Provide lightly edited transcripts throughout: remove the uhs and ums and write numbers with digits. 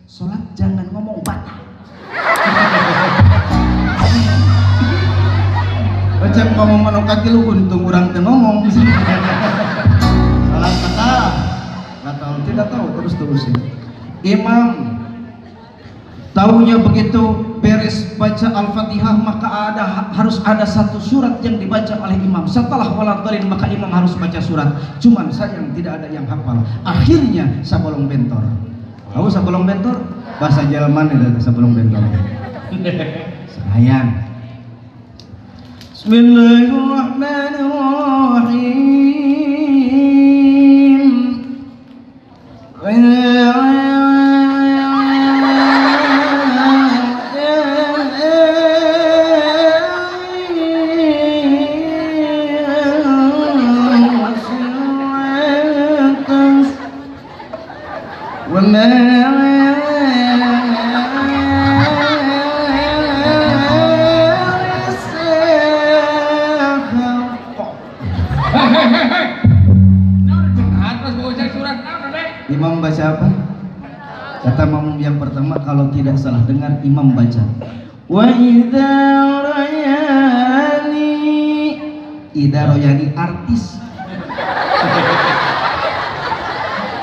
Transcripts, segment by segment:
Sholat jangan ngomong bata. Macam ngomong manuk kaki lu untung orang teu ngomong. Salah kata. Nggak tahu, tidak tahu terus-terusin. Imam tahunya begitu beres baca Al-Fatihah maka harus ada satu surat yang dibaca oleh imam. Setelah waladhdallin maka imam harus baca surat. Cuman sayang tidak ada yang hafal. Akhirnya sabolong bentor. Tahu sabolong bentor? Bahasa Jerman itu sabolong bentor. Sayang. Bismillahirrahmanirrahim. Imam baca apa? Kata makmum yang pertama kalau tidak salah dengar imam baca wa idza royani artis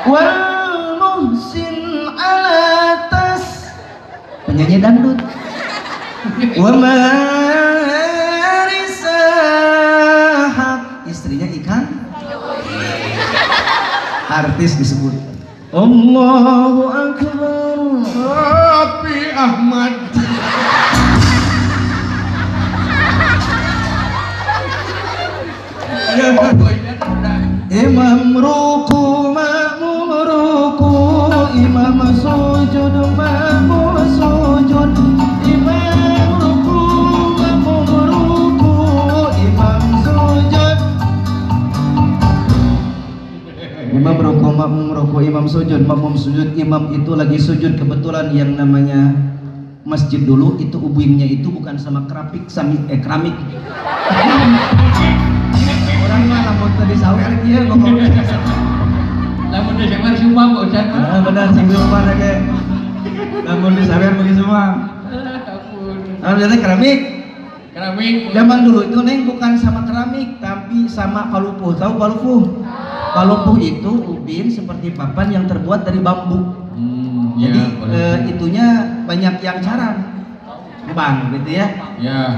wal muhsin alatas penyanyi dangdut wa marisahab istrinya ikan artis disebut Allahu Akbar Rapi Ahmad. Imam ruku makmum ruku, imam sujud makmum sujud, imam ruku makmum ruku, imam sujud. Imam ruku makmum ruku, imam sujud makmum sujud. Imam itu lagi sujud, kebetulan yang namanya masjid dulu itu ubingnya itu bukan sama keramik orang mah lamun tadi sawer kieu ngomong lamun di sawer sumbang kok Ustaz. Benar sing sumbang ge. Lamun di sawer bagi sumbang. Ampun. Keramik. Zaman dulu itu neng bukan sama keramik tapi sama palupuh. Tahu palupuh? Palupuh itu ubin seperti papan yang terbuat dari bambu. Jadi itunya banyak yang carang. Bang gitu ya. Ya.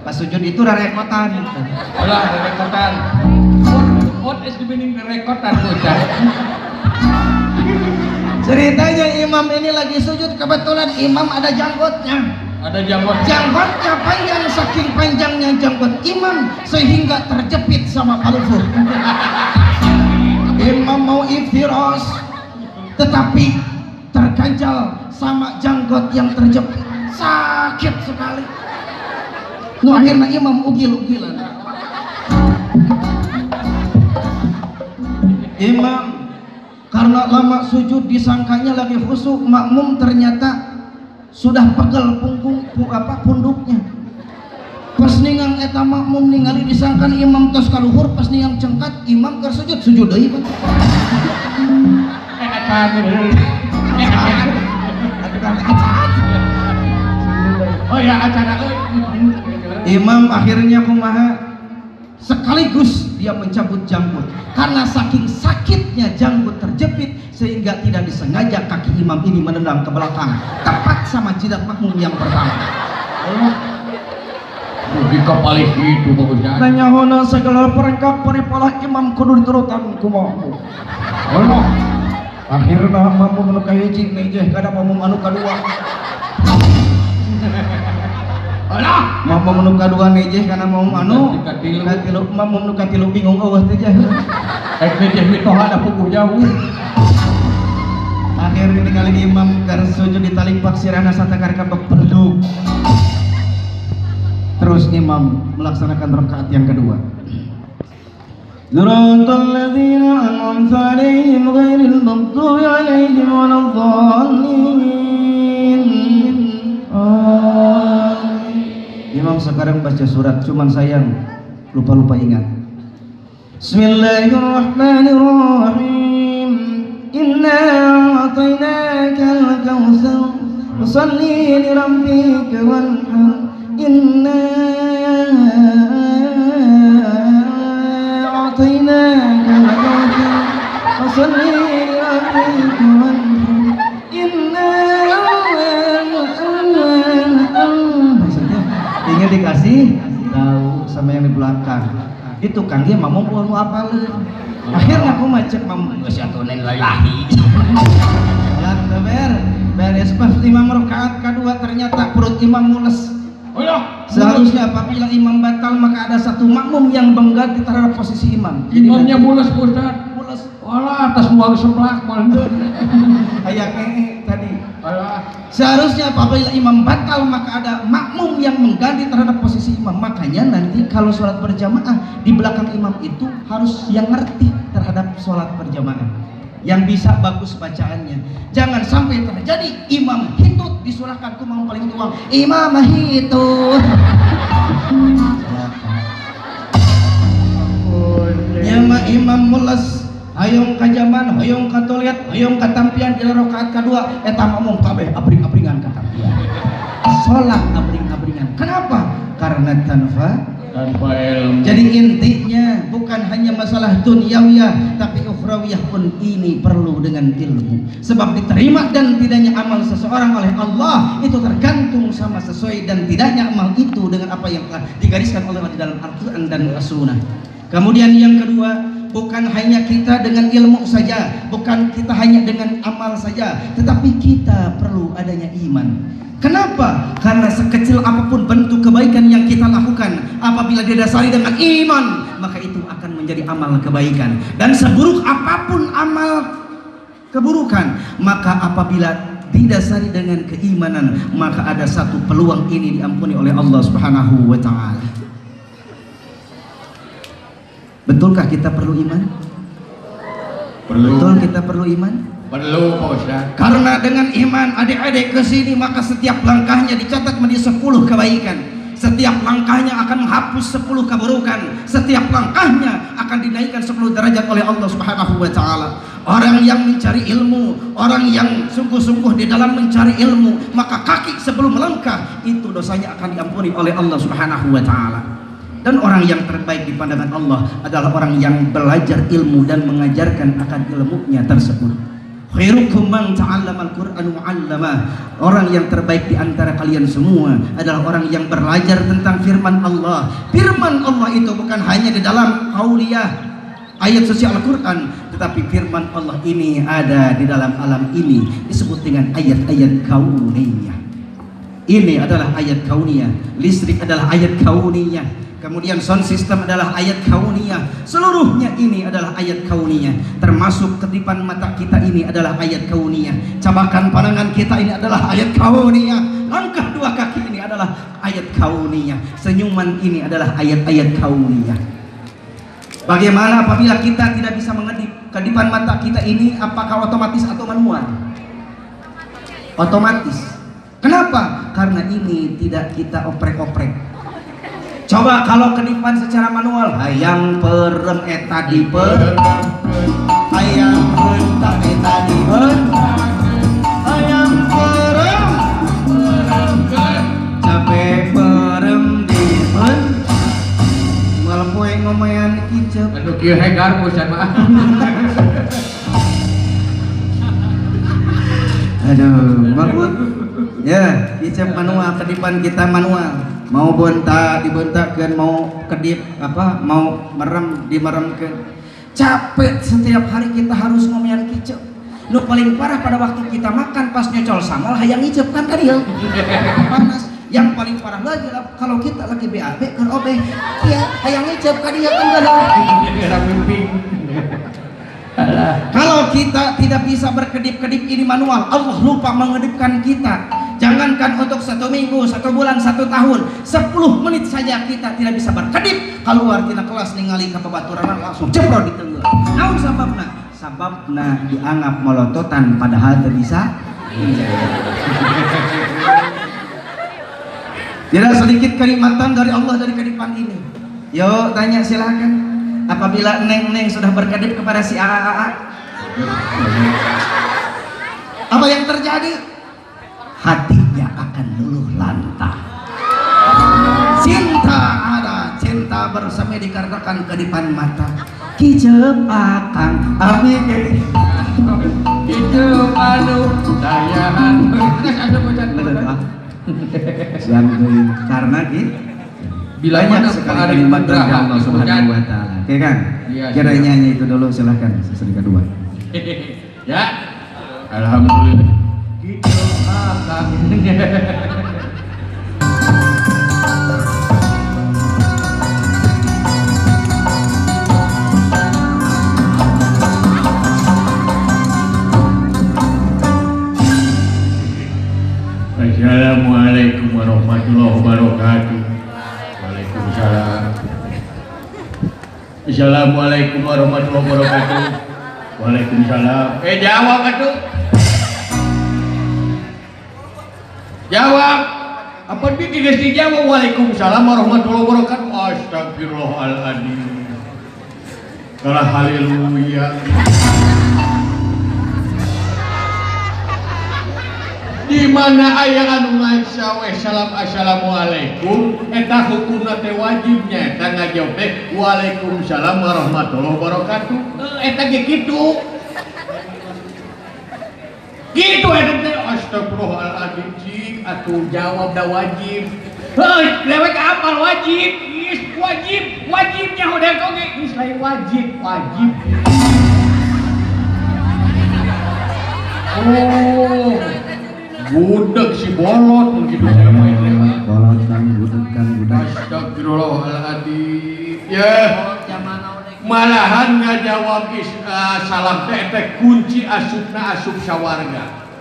Pas sujud itu rekotan. Olah rekotan. What is the meaning rekotan bocah? Ceritanya imam ini lagi sujud, kebetulan imam ada janggotnya. Ada janggot. Janggotnya panjang, saking panjangnya janggot imam sehingga terjepit sama palufuh. Imam mau iftiros tetapi terganjal sama janggot yang terjepit. Sakit sekali. No, akhirnya imam ugil-ugilan. Imam karena lama sujud disangkanya lagi khusyuk, makmum ternyata sudah pegel punduknya. Pas ningang eta makmum ningali disangkan imam tos kaluhur, pas ningang cengkat imam keur sujud deui Pak. Oh ya acara imam akhirnya kumaha sekaligus dia mencabut janggut karena saking sakitnya janggut terjepit sehingga tidak disengaja kaki imam ini menendang ke belakang tepat sama jidat makmum yang pertama. Jika paling itu bagusnya nanya hona segala perangkap peripalah imam kudu diturutan ku makmum. Allah akhirnya makmum anu kahiji ngejeh kada makmum anu kadua. Alah, makmum nu kadua nejeh kana makmum anu katilu makmum nu katilu bingung eueuh teh jah. Rek nejeh mitoha da puguh jauh. Akhirnya ningali imam keur sujud di talipak sirahna satakar kabek penduk. Terus imam melaksanakan rakaat yang kedua. Siratal ladzina an'amta 'alaihim ghairil maghdubi 'alaihim waladdallin. Imam sekarang baca surat, cuman sayang lupa ingat. Bismillahirrahmanirrahim. Inna a'tainakal kautsar fasholli li rabbika wanhar. Inna a'tainakal kautsar fasholli li rabbika wanhar. Inna ingin dikasih tahu sama yang di belakang. Itu kan dia mau apa lu? Akhirnya aku macet mau ngesyatunin lailahi. Ya beres pas imam rakaat kedua ternyata perut imam mules. Oh ya. Seharusnya apabila imam batal maka ada satu makmum yang mengganti terhadap posisi imam. Imamnya mules Ustaz. Mules. Walah atas uang seblak mandeun. Kayak tadi. Walah. Seharusnya apabila imam batal maka ada makmum yang mengganti terhadap posisi imam. Makanya nanti kalau sholat berjamaah di belakang imam itu harus yang ngerti terhadap sholat berjamaah, yang bisa bagus bacaannya. Jangan sampai terjadi imam hitut disulahkan ke imam paling tua. Imam hitut. Nyama imam mules. Hayong ka jaman, hayong ka toilet, hayong ka tampian di rakaat kedua eta ngomong kabeh abring-abringan ka tampian. Salat abring-abringan. Kenapa? Karena tanpa ilmu. Jadi intinya bukan hanya masalah dunyawiyah tapi ukhrawiyah pun ini perlu dengan ilmu. Sebab diterima dan tidaknya amal seseorang oleh Allah itu tergantung sama sesuai dan tidaknya amal itu dengan apa yang telah digariskan oleh Allah di dalam Al-Qur'an dan As-Sunnah. Kemudian yang kedua, bukan hanya kita dengan ilmu saja, bukan kita hanya dengan amal saja, tetapi kita perlu adanya iman. Kenapa? Karena sekecil apapun bentuk kebaikan yang kita lakukan, apabila didasari dengan iman, maka itu akan menjadi amal kebaikan. Dan seburuk apapun amal keburukan, maka apabila didasari dengan keimanan, maka ada satu peluang ini diampuni oleh Allah Subhanahu wa ta'ala. Betulkah kita perlu iman? Betul kita perlu iman? Perlu Pak Ustaz. Karena dengan iman adik-adik ke sini maka setiap langkahnya dicatat menjadi 10 kebaikan. Setiap langkahnya akan menghapus 10 keburukan. Setiap langkahnya akan dinaikkan 10 derajat oleh Allah Subhanahu wa ta'ala. Orang yang mencari ilmu, orang yang sungguh-sungguh di dalam mencari ilmu, maka kaki sebelum melangkah itu dosanya akan diampuni oleh Allah Subhanahu wa ta'ala. Dan orang yang terbaik di pandangan Allah adalah orang yang belajar ilmu dan mengajarkan akan ilmunya tersebut. Khairukum man ta'allama al-Qur'an wa 'allamah. Orang yang terbaik di antara kalian semua adalah orang yang belajar tentang firman Allah. Firman Allah itu bukan hanya di dalam qauliyah ayat suci Al-Qur'an, tetapi firman Allah ini ada di dalam alam ini disebut dengan ayat-ayat kauniyah. Ini adalah ayat kauniyah. Listrik adalah ayat kauniyah. Kemudian sound system adalah ayat kauniyah. Seluruhnya ini adalah ayat kauniyah. Termasuk kedipan mata kita ini adalah ayat kauniyah. Cabakan pandangan kita ini adalah ayat kauniyah. Langkah dua kaki ini adalah ayat kauniyah. Senyuman ini adalah ayat-ayat kauniyah. Bagaimana apabila kita tidak bisa mengedip kedipan mata kita ini, apakah otomatis atau manual? Otomatis. Kenapa? Karena ini tidak kita oprek-oprek. Coba kalau kedipan secara manual, hayang perem eta diper, hayang hentak eta diper, hayang perem, capek perem diper, malpoe ngomayan kicep. Aduh kieu hegar Ustaz mah. Aduh, makut. Ya, kicep manual, kedipan kita manual. Mau bentak dibentakkan, mau kedip apa, mau merem dimeremkan. Capek setiap hari kita harus ngomean kicep. Nu paling parah pada waktu kita makan pas nyocol sambal hayang ngicep kan dia panas. Yang paling parah lagi kalau kita lagi BAB kan obeh, iya hayang ngicep kan dia kan galau. Kalau kita tidak bisa berkedip-kedip ini manual, Allah lupa mengedipkan kita. Jangankan untuk 1 minggu, 1 bulan, 1 tahun, 10 menit saja kita tidak bisa berkedip. Keluar tina kelas ningali ka babaturan langsung jebrol di tengah. Naon sababna? Sababna dianggap molototan padahal teu bisa. Tidak sedikit kenikmatan dari Allah dari kedipan ini. Yo tanya silakan. apabila neng sudah berkedip kepada si AA, apa yang terjadi? Hatinya akan luluh lantah. Cinta ada, cinta bersemi dikarenakan kedipan mata. Kijep akang abi Hidup anu dayahan. Ada bocah. Karena Bila banyak mana sekali hari kalimat dari berdrama Allah Subhanahu wa taala. Oke kan? Iya, Kira siap. nyanyi itu dulu silahkan sesi kedua. Ya. Alhamdulillah. Hidup akang. Assalamualaikum warahmatullahi wabarakatuh. Waalaikumsalam. Assalamualaikum warahmatullahi wabarakatuh. Waalaikumsalam. Jawab atuh. Jawab. Apa dia tidak dijawab? Waalaikumsalam warahmatullahi wabarakatuh. Astagfirullahaladzim. Kalah haleluya. Di mana aya anu ngaca we salam assalamualaikum eta hukumna teh wajibnya eta ngajawab teh waalaikumsalam warahmatullahi wabarakatuh. Eta ge kitu. Gitu eta teh astagfirullahaladzim cik atuh jawab da wajib. Heuh lewek apal wajib. Is wajibnya hodeng oge geus lain wajib. Oh. Budak si bolot begitu saya main lewat. Bolot dan budak. Astagfirullahaladzim. Ya. Malahan ngajawab salam teh kunci asupna asup sawarga.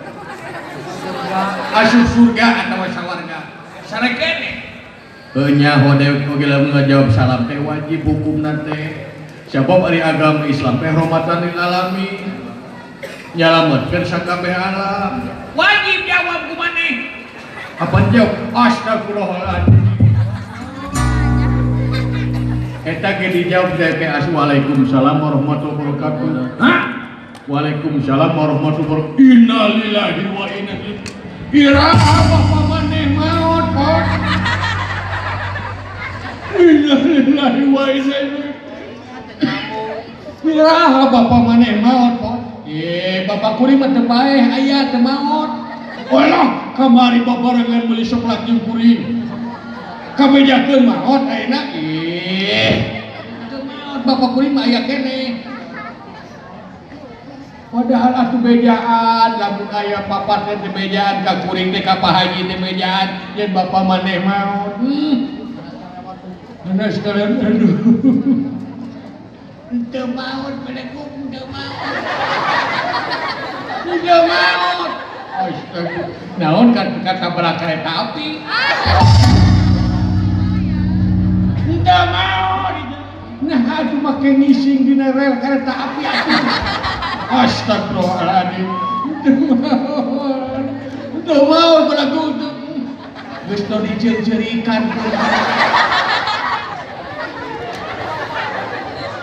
Asup surga atau sawarga. Sarekene. Nya hodeu oge lamun ngajawab salam teh wajib hukumna teh. Sabab ari agama Islam teh rahmatan lil alamin. Nyalametkeun sakabeh alam. Wajib jawab ku maneh. Apa jawab? Astagfirullahaladzim. Eta ge dijawab teh Waalaikumsalam warahmatullahi wabarakatuh. Hah? Waalaikumsalam warahmatullahi wabarakatuh. Innalillahi wa inna ilaihi. Kira apa maneh maot, Pak? Innalillahi wa inna ilaihi. Kira apa maneh maot, Pak? Bapak kuring mah teu bae aya teu maot. Walah, kamari babarengan meuli seplak jeung kuring. Kabejakeun maot ayeuna. Teu maot bapak kuring mah aya kene. Padahal atuh bejaan lamun aya papat teh bejaan ka kuring teh ka pahaji teh bejaan yen bapak maneh maot. Mana sekalian aduh. Teu maot benekum teu maot. Teu maot. Astagfirullah. Naon kata kereta api? Teu maot. Nah atuh make ngising dina rel kereta api atuh. Astagfirullahaladzim. Teu maot belagu teu. Geus teu diceur-ceurikan.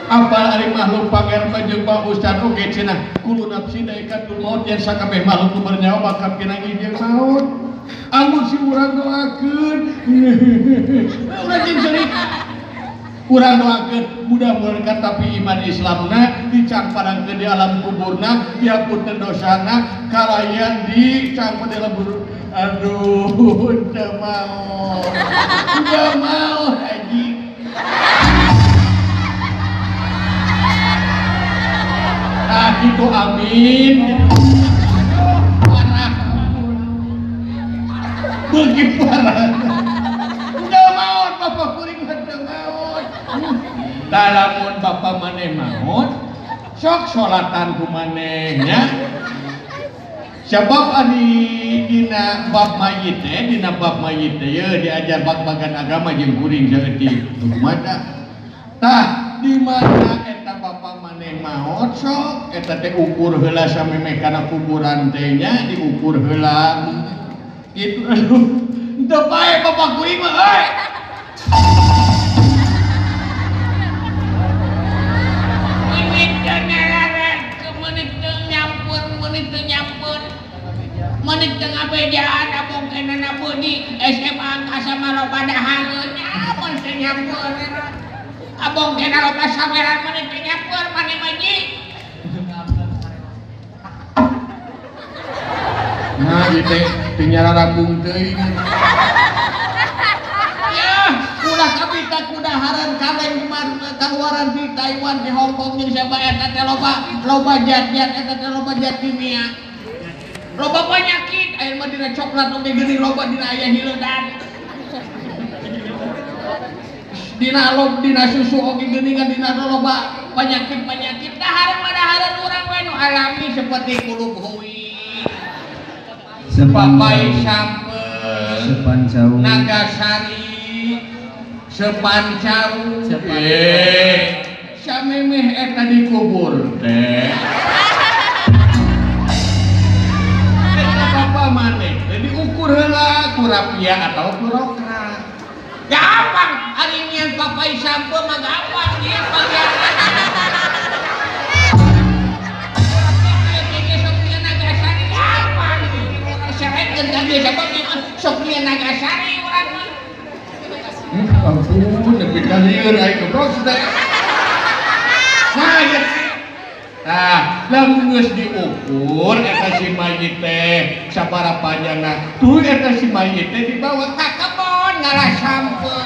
Apal ari makhluk panger panjang Pak Ustaz oge cenah kulo nafsi daekatul maut yang sakabeh makhluk nu bernyawa bakal kena jeung maut. Amun si urang doakeun. Urang jeung seurik. Urang doakeun mudah-mudahan tapi iman Islamna dicangparangkeun di alam kuburna, diapunten dosana, kalayan dicangpan di lembur. Aduh, teu maut. Teu maut anjing. Nah itu amin. Parah. Begitu parah. Teu maot bapak kuring teu maot. Dalamun bapak maneh maot, sok sholatan ku maneh nya. Sabab ari dina bab mayit teh, ye diajar bab-bagan agama jeung kuring saeutik. Kumaha? Tah di mana eta bapak maneh maot sok eta teh ukur heula sameme kana kuburan teh nya diukur heula. Itu aduh teu bae bapak kuring mah euy. bejaan abong kenana budi SMA angkasa malo pada halnya mun teu nyampeur abong kenana loba saweran mun teu nyampeur mane maji nah itu tinggal rabung teuing ya ulah kabita kudaharan kaleng kaluaran di Taiwan di Hong Kong jeung sabab eta teh loba zat-zat eta teh loba zat kimia loba penyakit aya mah dina coklat oge geuning loba dina aya hileudad dina susu oge geuningan dina loba penyakit dahareun urang we nu alami seperti kulub heuwi papai sampel sepancau nagasari sepancau samemeh eta dikubur teh apa maneh jadi ukur heula kurapia atau kurokra gampang ari nyian papai sampel mah gampang ieu bagian Sophia Nagasari gampang syaratkeun ka dia sabab ieu mah Sophia Nagasari urang mah ampun nepi ka lieur aya goblok teh nah nah, lamun geus diukur eta si mayit teh sabaraha panjangna tuh eta si mayit teh dibawa ka kebon ngalah sampel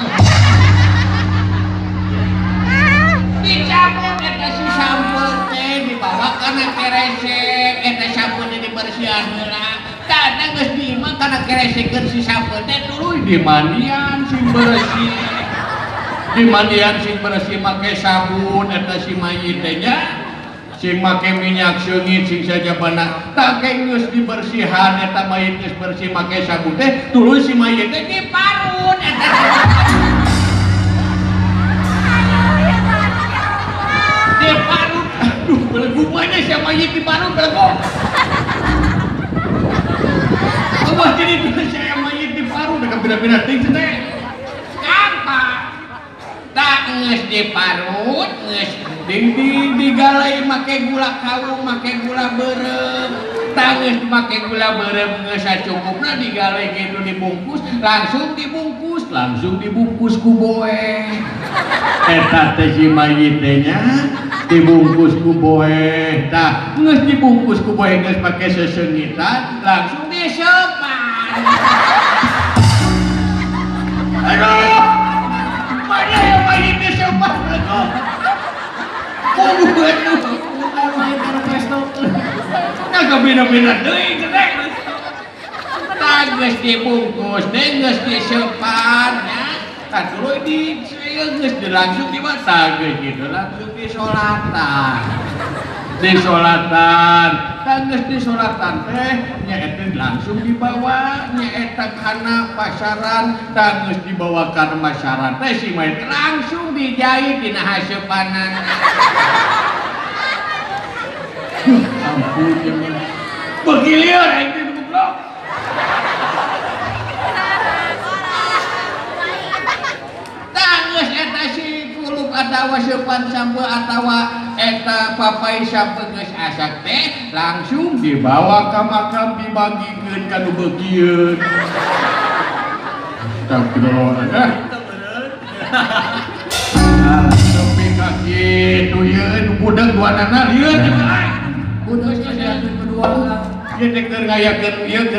dicabut eta si sampel teh dibawa kana keresek eta sampel teh dibersihan heula kadang geus diimah kana keresekeun si sampel teh tuluy dimandian sing bersih make sabun eta si mayit teh nya sing make minyak seungit sing sajabana tak geus dibersihan eta mayit geus bersih make sabun teh tuluy si mayit teh diparun eta diparun aduh belegu mana si mayit diparun belegu Abah jadi saya mayit diparun dengan bina-bina ting teh gampang tak geus diparut geus digalai make gula kawung make gula beureum tah geus make gula beureum geus sacukupna digalai kitu dibungkus langsung dibungkus ku boe eta teh si mayit teh nya dibungkus ku boe tah geus dibungkus ku boe geus make seseungitan langsung disepan aduh mana yang mayit disepan naga bina-bina deui gede tah geus dibungkus teh geus disepan nya tah tuluy geus langsung dimasak geus kitu langsung disolatan tah geus disolatan teh nyaeta langsung dibawa nyaeta kana pasaran tah geus dibawa kana pasaran teh si mayit langsung dijahit dina haseupanan ampun begilieur aing teh goblok tah geus eta si kulub atawa seupan sampel atawa eta papai sampel geus asak teh langsung dibawa ka makam dibagikeun ka nu beukieun astagfirullah sampai ka kitu yeun budak duanana lieur budak geus kedua ieu teh keur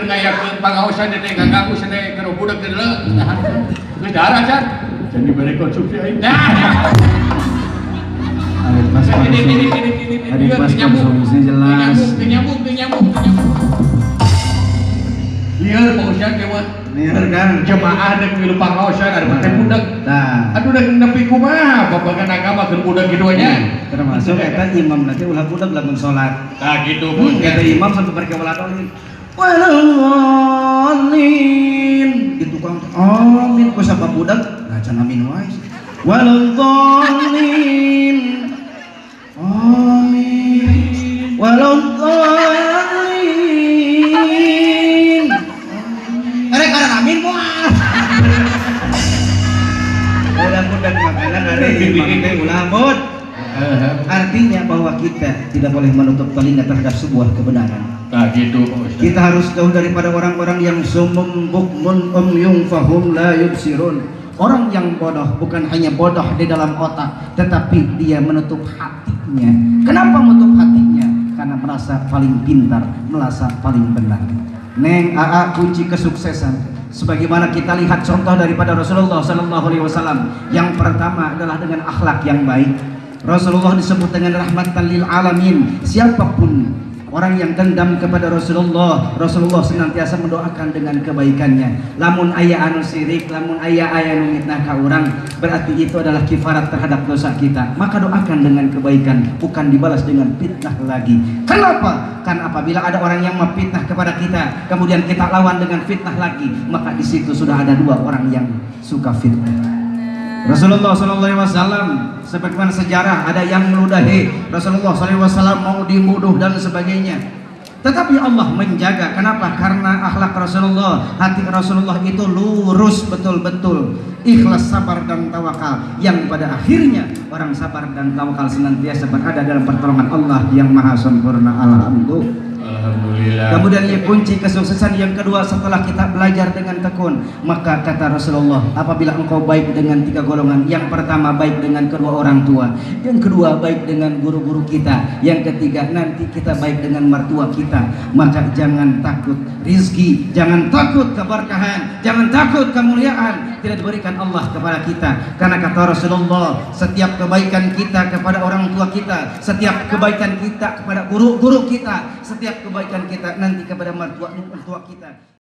ngayakeun pangaosan teh ganggu sadaya keur budak teh geus dahar acan can dibere konsumsi aing Arit mas konsumsi jelas nyambung lieur pausan ge mah lieur kan jemaah dek milu pangaosan ada teh budak nah aduh dek nepi kumaha babagan agama keur budak kitu nya termasuk eta imam nanti ulah budak lamun salat tah kitu pun eta imam sampai perke waladolin walallin gitu kan amin ku sabab budak ngacan amin wae walallin amin walallin are karena amin moal udah budak makanan are imam teh ulah bud arti artinya bahwa kita tidak boleh menutup telinga terhadap sebuah kebenaran. Nah gitu Pak Ustaz. Kita harus jauh daripada orang-orang yang sumum bukmun umyum fahum la yubsirun. Orang yang bodoh bukan hanya bodoh di dalam otak, tetapi dia menutup hatinya. Kenapa menutup hatinya? Karena merasa paling pintar, merasa paling benar. Neng AA kunci kesuksesan. Sebagaimana kita lihat contoh daripada Rasulullah Sallallahu Alaihi Wasallam. Yang pertama adalah dengan akhlak yang baik. Rasulullah disebut dengan rahmatan lil alamin. Siapapun orang yang dendam kepada Rasulullah, Rasulullah senantiasa mendoakan dengan kebaikannya. Lamun aya anu sirik, lamun aya anu mitnah ka urang, berarti itu adalah kifarat terhadap dosa kita. Maka doakan dengan kebaikan, bukan dibalas dengan fitnah lagi. Kenapa? Karena apabila ada orang yang memfitnah kepada kita, kemudian kita lawan dengan fitnah lagi, maka di situ sudah ada dua orang yang suka fitnah. Rasulullah SAW sebagaimana sejarah ada yang meludahi Rasulullah SAW mau dibunuh dan sebagainya, tetapi Allah menjaga. Kenapa? Karena akhlak Rasulullah, hati Rasulullah itu lurus betul-betul, ikhlas, sabar dan tawakal, yang pada akhirnya orang sabar dan tawakal senantiasa berada dalam pertolongan Allah yang maha sempurna. Alhamdulillah. Kemudian kunci kesuksesan yang kedua setelah kita belajar dengan tekun, maka kata Rasulullah, apabila engkau baik dengan tiga golongan, yang pertama baik dengan kedua orang tua, yang kedua baik dengan guru-guru kita, yang ketiga nanti kita baik dengan mertua kita, maka jangan takut rizki, jangan takut keberkahan, jangan takut kemuliaan tidak diberikan Allah kepada kita. Karena kata Rasulullah, setiap kebaikan kita kepada orang tua kita, setiap kebaikan kita kepada guru-guru kita, setiap kebaikan kita nanti kepada mertua kita